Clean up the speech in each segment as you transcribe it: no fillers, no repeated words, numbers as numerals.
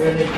galit.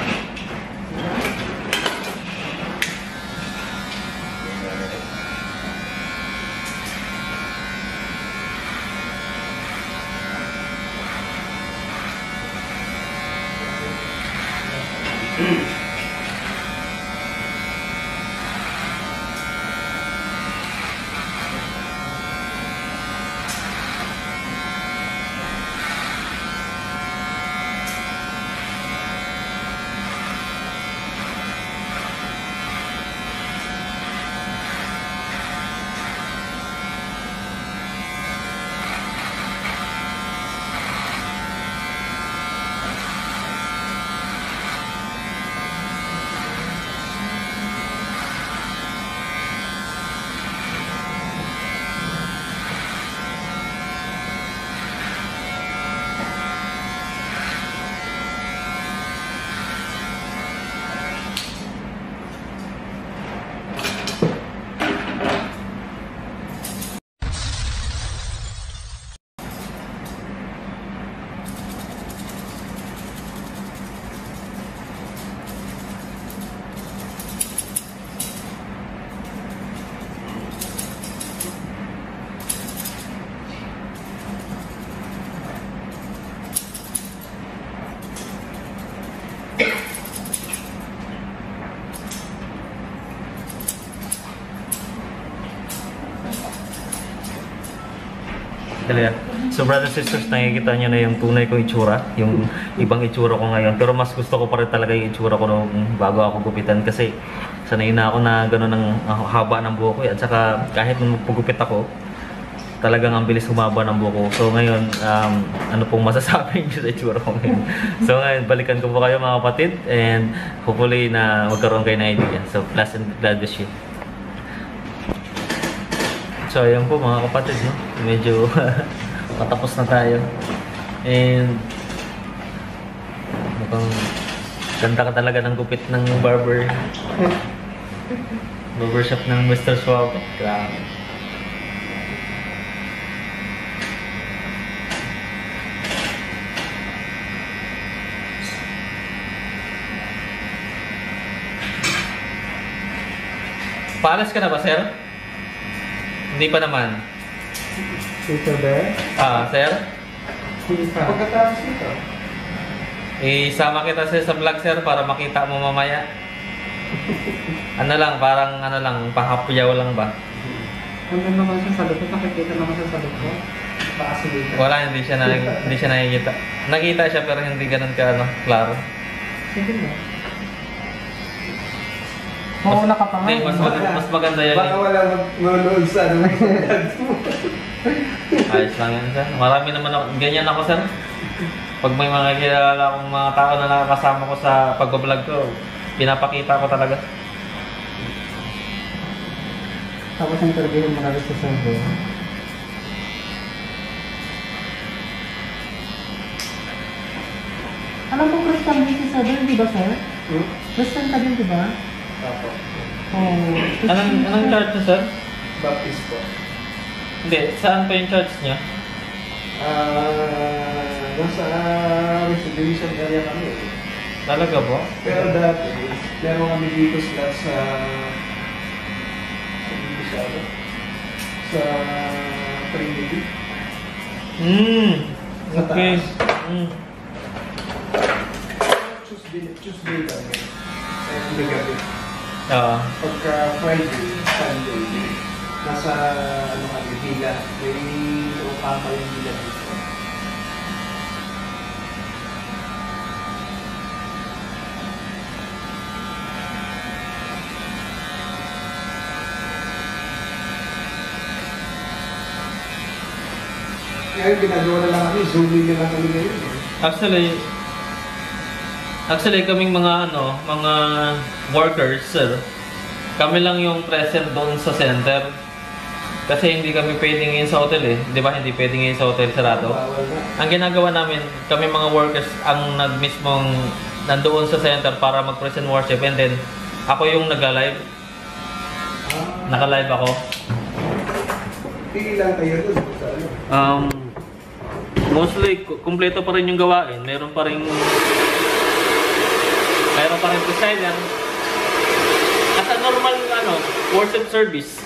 So brothers and sisters, nakikita nyo na yung tunay kong itsura, yung ibang itsura ko ngayon. Pero mas gusto ko pa rin talaga yung itsura ko nung bago ako gupitan kasi sanay na ako na gano'n ang haba ng buhok ko. At saka kahit nung magpagupit ako, talagang ang bilis humaba ng buhok ko. So ngayon, ano pong masasabi nyo sa itsura ko ngayon? So ngayon, balikan ko po kayo mga kapatid and hopefully na magkaroon kayo na idea. So bless and God bless you. So ayan po mga kapatid, no? Medyo patapos na tayo. And mukhang ganda ka talaga ng gupit ng barbershop ng Mr. Swab. Grabe. Paalas ka na ba, sir? Hindi pa naman. Dito ba? Sir? Pagkatapos ito. Isama kita sa vlog, sir, para makita mo mamaya. Ano lang, parang ano lang, pahapyaw lang ba? Ano naman sa salot ko? Nakikita naman sa salot ko? Paasilit. Wala, hindi siya nakikita. Nakita siya pero hindi ganun ka, klaro. Sige na. Mauna ka pa nga. Hindi, mas maganda yan. Baka wala mag-nood sa ano. Ayos lang yan, sir. Marami naman ako. Ganyan ako, sir. Pag may mga kilala akong mga tao na nakakasama ko sa pag-vlog ko, pinapakita ko talaga. Tapos ang interviewin mo na rin sa Sendo. Alam mo, Christian din si Sendo, di ba, sir? Christian ka din, di ba? Apo. Oh. Anong church niya, sir? Baptist po. Hindi, saan pa yung church niya? Nasa reservation area kami. Talaga po? Pero dati, meron kami dito sa Trinity. Okay. Tuesday kami. Hindi gabi. Pagka Friday, Sunday, nasa ano kami, Villa. May upapa yung Villa dito. Ngayon, ginagawa na lang kami, zooming na lang kami ngayon. Actually kaming mga mga workers, sir. Kami lang yung present doon sa center. Kasi hindi kami pwedeng ngayon sa hotel eh. Di ba? Hindi pwedeng ngayon sa hotel sarado. Ang ginagawa namin, kami mga workers ang nagmismong nandoon sa center para mag-present worship. And then, ako yung nag-live. Naka-live ako. Pili lang kayo doon. Mostly, kumpleto pa rin yung gawain. Meron pa rin Mayroon pa rin presider. As a normal worship service,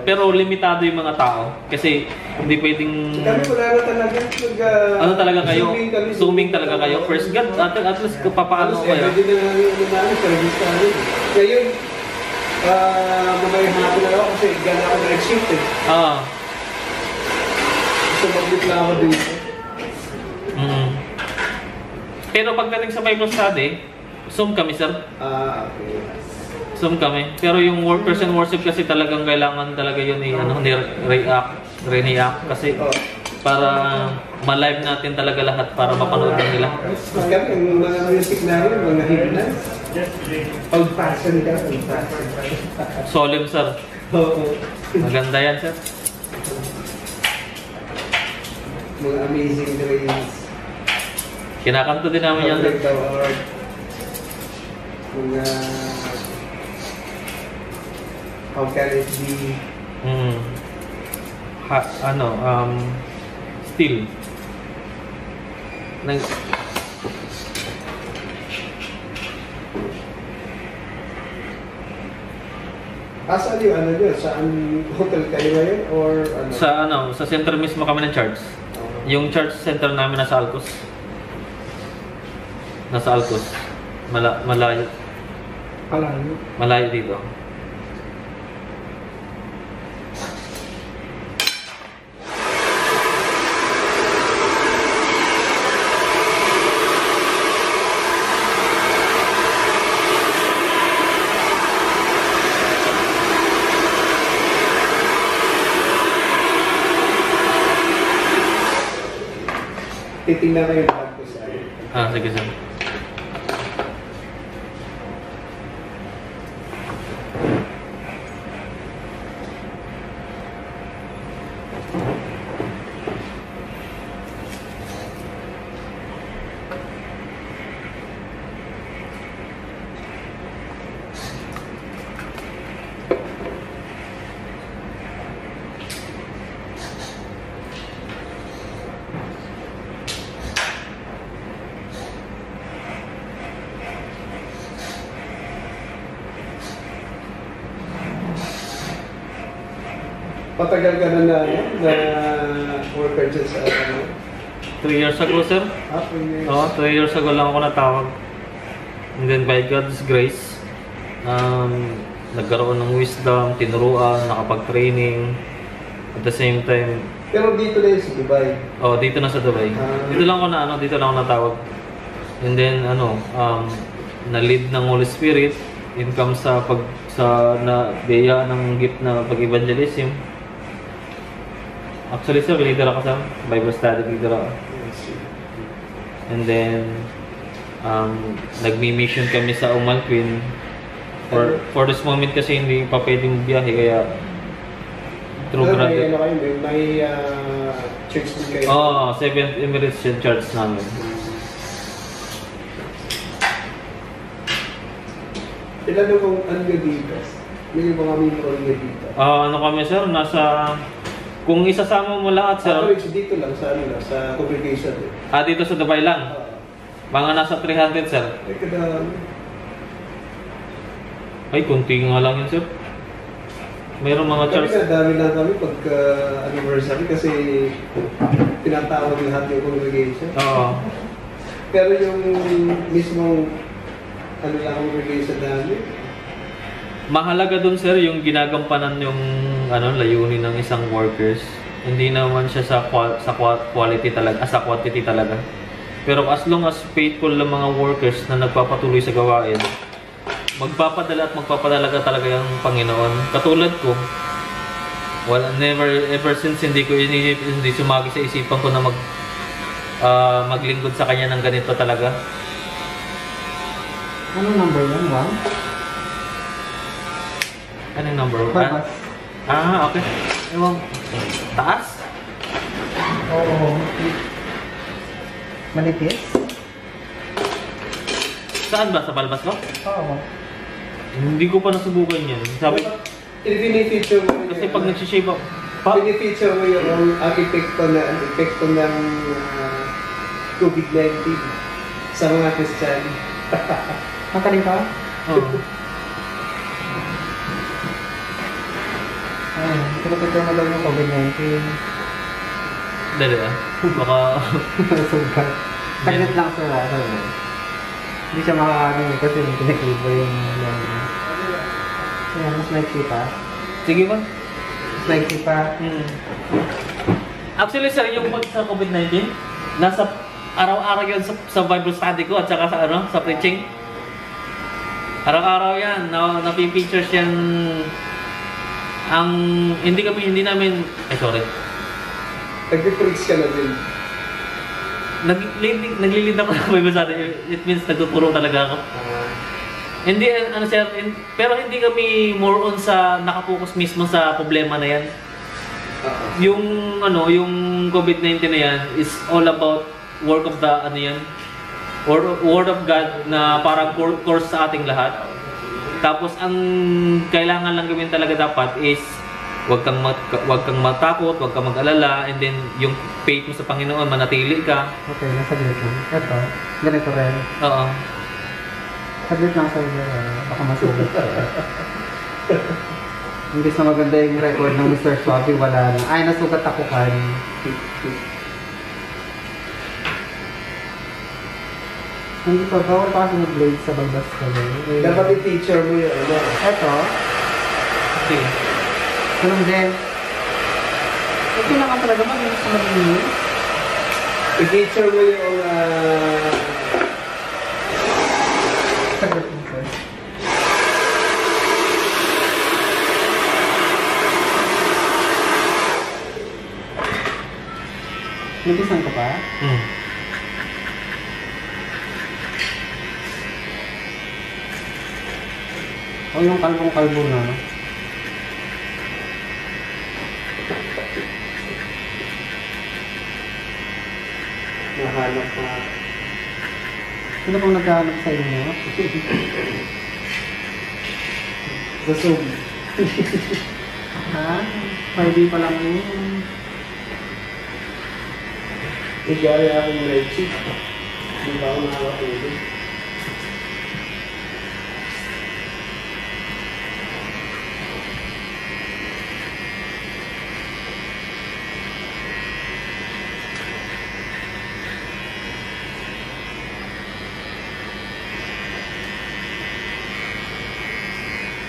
pero limitado yung mga tao kasi hindi pwedeng Kami wala na talaga. ano talaga kayo? Zooming talaga kayo. First God, at least papaano kayo? Pwede na namin service namin. Ngayon, mamaya hapon na ako kasi gana ako na shift eh. So mag-book na ako dito. Pero pagdating sa Bible study, Zoom kami, sir. Okay. Zoom kami. Pero yung person worship kasi talagang kailangan talaga yun ni react kasi para ma-live natin talaga lahat para mapanood lang nila. Mas kami, yung mga music namin, mga hymnals, old-fashioned ka, old-fashioned. Solemn, sir. Oo. Maganda yan, sir. Mga amazing grace. Kinakanto din namin yan, sir. Thou art. Mga how can it be? Still. Saan yung ano nyo? Saan hotel kayo ngayon? Or ano? Sa center mismo kami ng church. Yung church center namin nasa Alcos. Malayo. Malayo dito. Titingnan kayo lahat ko sa akin. Sige, sir. Patagal ka na worker dyan sa 2 years ago, sir. 3 years. 2 years ago lang ako natawag. And then by God's grace, nagkaroon ng wisdom, tinuruan, nakapag-training. At the same time, Pero dito na yun sa Dubai. dito na sa Dubai. Dito lang ako natawag. And then na-lead ng Holy Spirit, income sa biyaya ng gift na pag-evangelism. Actually, sir, leader ako sa Bible study, leader ako. And then, nagmi-mission kami sa Umalquin. For this moment kasi hindi pa pwedeng biyahe, kaya through graduate. May church din kayo? Seventh Emirates Church namin. Ilan ang dito? May mga membro niya dito? Kami, sir, kung isasama mo lahat, sir. Dito lang, sa congregation. Dito sa Dubai lang. Mga nasa 300, sir. Ay, kunti nga lang yun, sir. Mayroong mga church. Dami lang kami pagka-anniversary kasi tinatawag lahat yung congregation. Pero yung mismong congregation namin, mahalaga dun, sir, yung ginagampanan yung layunin ng isang workers. Hindi naman siya sa quality talaga, sa quantity talaga. Pero as long as faithful ng mga workers na nagpapatuloy sa gawain, magpapadala at magpapadalaga talaga yung Panginoon. Katulad ko, ever since hindi sumagi sa isipan ko na maglingkod sa Kanya ng ganito talaga. Anong number yan? 1? Anong number? Okay. Ewan. Taas? Oo. Manipis? Saan ba? Sa balbas ko? Oo. Hindi ko pa nasubukan yan. Sabi, Pinifeature mo yun. kasi pag nagsishave ako, Pinifeature mo yung epekto ng COVID-19 sa mga Kristiyano. Mataling ka? Oo. Ay, pinapicture mo daw yung COVID-19. Dali ah. Baka... Sugat. Saglit lang sir, hindi siya makakaano kasi pinakibo yung Ayan, mas maiksi pa. Sige ba? Mas maiksi pa. Actually sir, yung sa COVID-19, nasa araw-araw yun sa Bible study ko at saka sa sa preaching. Araw-araw yan, napipictures yan. Ang hindi namin sorry. Nag-preach ka na din. Naglilid ako ng Bible study. It means nagtuturo talaga ako. Hindi sir, pero hindi kami more on sa nakapokus mismo sa problema na yan. Yung yung COVID-19 na yan is all about work of the yan, word of God na parang course sa ating lahat. Tapos ang kailangan lang gawin talaga dapat is wag kang matakot, wag kang mag-alala, and then yung faith mo sa Panginoon manatili ka. Okay, nasa ganito. Ito, ganito rin. Oo. Saglit lang sa iyo, baka masugat ka. Imbis na maganda yung record ng Mr. Swabby, wala na. Ay, nasugat ako kan. Hindi pa, bawal pa kasi mag-blade sa balbas ka. Dapat i-teacher mo yung Ito. Sige. Ganun din. Kailangan talaga mag-blade sa mag-blade. I-teacher mo yung Saglit lang sir. Nabisan ka pa? O yung kalbong-kalbo na. nahanap na. Sino pong naghahanap sa inyo? Sa Zoom. Ha? Friday pa lang yun. Igaya akong red sheet. Hindi ba ako nakakatulog?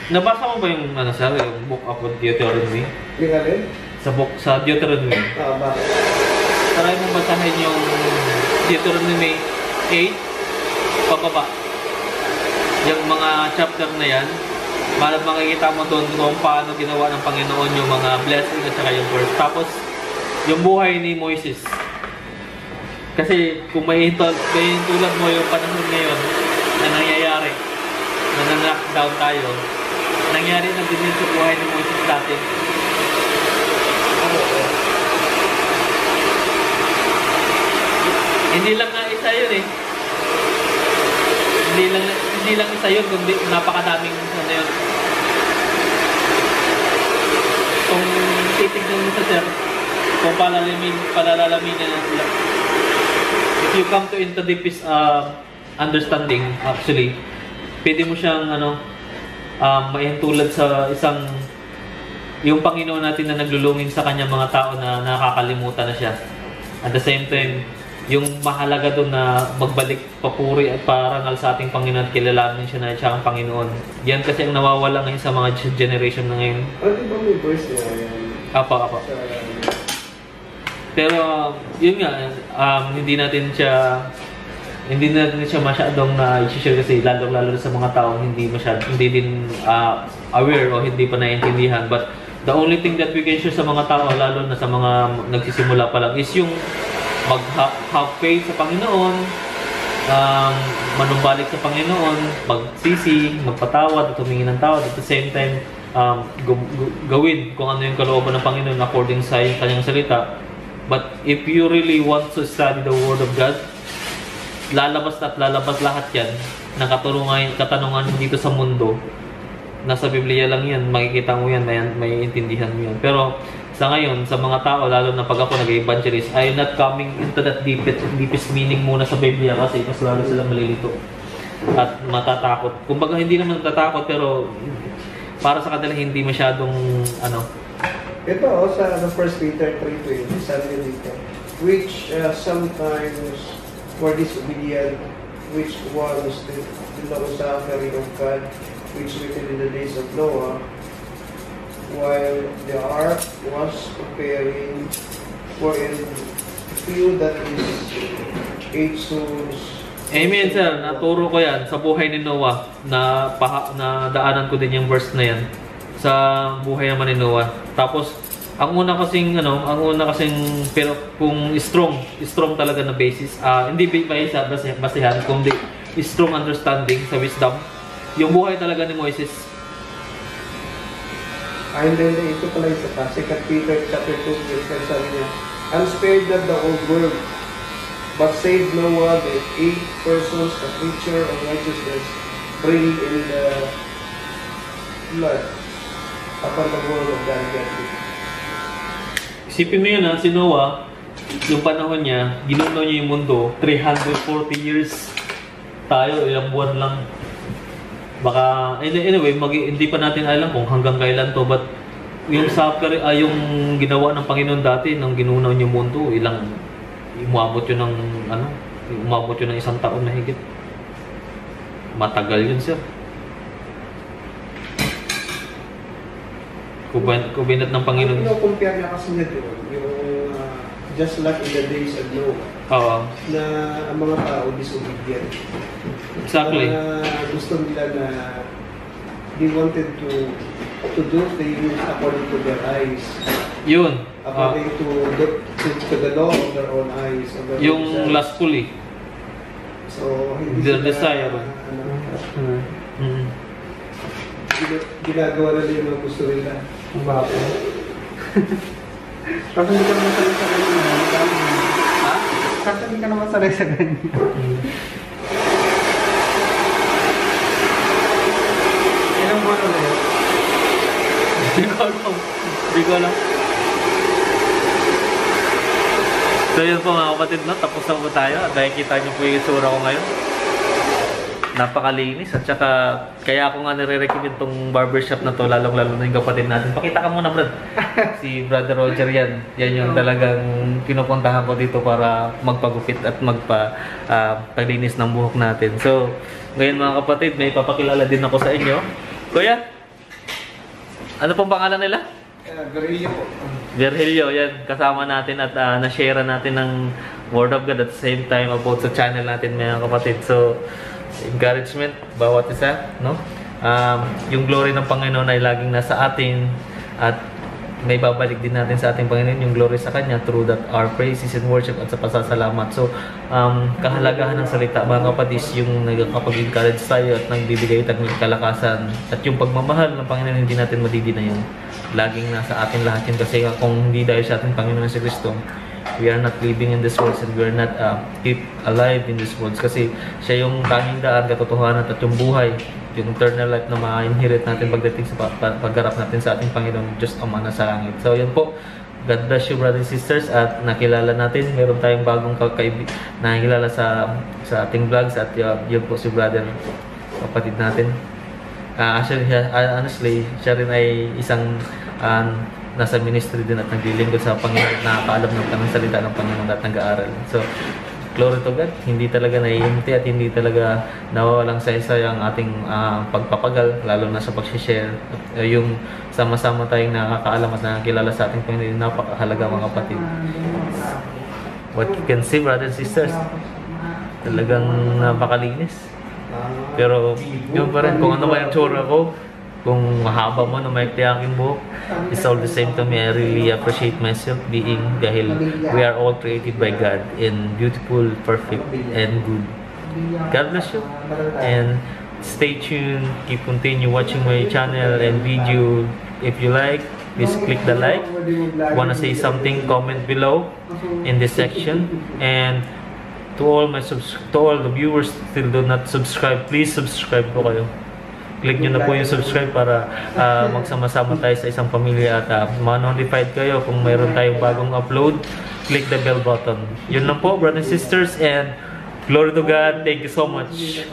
Nabasa mo ba yung sir, yung book of Deuteronomy? Hindi ka rin? Sa Deuteronomy. Bakit? Try mo basahin yung Deuteronomy 8 pababa. Yung mga chapter na yan, makikita mo doon kung paano ginawa ng Panginoon yung mga blessing at saka yung curse. Tapos, yung buhay ni Moises. Kasi kung may tulad mo yung panahon ngayon na nangyayari, na na-knockdown tayo, nangyari na din yun sa buhay ni Moises dati. Hindi lang nga isa yun eh. Hindi lang isa yun, kundi napakadaming yun. Kung titignan mo sa sir, kung palalalamin na sila. If you come to into deepest understanding, actually, pwede mo siyang maihintulad sa isang yung Panginoon natin na naglulungin sa kanya mga tao na nakakalimutan na siya. At the same time, yung mahalaga doon na magbalik papuri at parangal sa ating Panginoon at kilalanin siya na siya ang Panginoon. Yan kasi ang nawawala ngayon sa mga generation na ngayon. Ano ba may verse niya yan? Apa. Pero yun nga, hindi natin siya masyadong na-share kasi lalo sa mga tao hindi din aware o hindi pa naiintindihan. But the only thing that we can share sa mga tao, lalo na sa mga nagsisimula pa lang, is yung mag-have faith sa Panginoon, manumbalik sa Panginoon, magsisi, magpatawad at humingi ng tawad. At the same time, gawin kung ano yung kalooban ng Panginoon according sa kanyang salita. But if you really want to study the Word of God, lalabas lahat yan ng katanungan dito sa mundo. Nasa Biblia lang yan, makikita mo yan, may intindihan mo yan. Pero sa ngayon, sa mga tao, lalo na pag ako nag-evangelist, I'm not coming into that deepest meaning muna sa Biblia kasi mas lalo silang malilito. at matatakot. Kumbaga hindi naman natatakot pero para sa kanila hindi masyadong ano. Ito sa 1 Peter 3:20, sabi dito, which sometimes were disobedient, which was the long-suffering of God, which written in the days of Noah, while the ark was preparing, wherein few that is 8 souls. Amen, sir. Naturo ko yan sa buhay ni Noah na daanan ko din yung verse na yan sa buhay naman ni Noah. Tapos ang una kasing pero kung strong talaga na basis, hindi basihan kundi strong understanding sa wisdom. Yung buhay talaga ni Moises. And then ito pala isa pa, 2 Peter chapter 2 verse 10, sabi niya, and spared not the whole world, but saved Noah with 8 persons, a preacher of righteousness, bringing in the flood upon the world of the ungodly. Isipin mo yun si Noah, yung panahon niya, ginuno niya yung mundo, 340 years. Tayo, ilang buwan lang. Baka, anyway, hindi pa natin alam kung hanggang kailan to, but yung yung ginawa ng Panginoon dati, nang ginunaw niya yung mundo, umabot yun ng 1 taon na higit. Matagal yun, sir. Kubinat ng Panginoon. Compare niya kasi niya doon, yung just like in the days of Noah, na ang mga tao disobedient. Exactly. Gusto nila na they wanted to do things according to their eyes. Yun. According to the law of their own eyes. Yung lustfully. So, the desire. Ginagawa na nila yung gusto nila. Ang bapo. Kasi hindi ka naman sanay sa ganyan. Ha? Kasi hindi ka naman sanay sa ganyan. Ilang buwan na yun? Hindi ko alam. So yun po mga kapatid, no? Tapos na po tayo at nakikita niyo po yung itsura ko ngayon. Napakalinis at saka kaya ako nga nire-recommend tong barbershop na to, lalong-lalo na yung kapatid natin. Pakita ka muna, Brad. Si Brother Roger yan. Yan yung talagang pinupuntahan ko dito para magpagupit at paglinis ng buhok natin. So, ngayon mga kapatid, may papakilala din ako sa inyo. Kuya, ano pong pangalan nila? Virgilio po. Virgilio, yan. Kasama natin at na-share natin ng Word of God at the same time about sa channel natin mga kapatid. So, encouragement bawat isa, no? Yung glory ng Panginoon ay laging nasa atin at may babalik din natin sa ating Panginoon yung glory sa Kanya through that our praises and worship at sa pasasalamat. So, kahalagahan ng salita mga kapatid yung nagkakapag-encourage tayo at nagbibigay tayo ng kalakasan at yung pagmamahal ng Panginoon hindi natin madidina yun. Laging nasa atin lahat yun kasi kung hindi dahil sa ating Panginoon si Kristo, we are not living in this world and we are not keep alive in this world kasi siya yung tanging daan, katotohanan at yung buhay, yung eternal life na ma-inherit natin pagdating sa pagharap natin sa ating Panginoon Diyos Ama na sa langit. So yun po, God bless you brothers and sisters at nakilala natin, meron tayong bagong nakikilala sa ating vlogs at yun po si brother, kapatid natin. Actually, honestly, siya rin ay isang nasa ministry din at naglilingkod sa Panginoon, nakakaalam ng salita ng Panginoon at nag-aaral. So, glory to God, hindi talaga naiinti at hindi talaga nawawalang saysay ang ating pagpapagal, lalo na sa pag-share. Yung sama-sama tayong nakakaalam at nakakilala sa ating Panginoon, napakahalaga mga kapatid. What you can see, brothers and sisters, talagang napakalinis. Pero yun pa rin, kung ano man yung tsura ko, kung mahaba mo na maikli aking buhok, it's all the same to me. I really appreciate myself dahil we are all created by God and beautiful, perfect, and good. God bless you and stay tuned, continue watching my channel and video. If you like, please click the like. Wanna say something, comment below in this section. And to all the viewers still do not subscribe, please subscribe po kayo. Click nyo na po yung subscribe para magsama-sama tayo sa isang pamilya at ma-notified kayo kung mayroon tayong bagong upload. Click the bell button. Yun lang po, brothers and sisters, and glory to God. Thank you so much.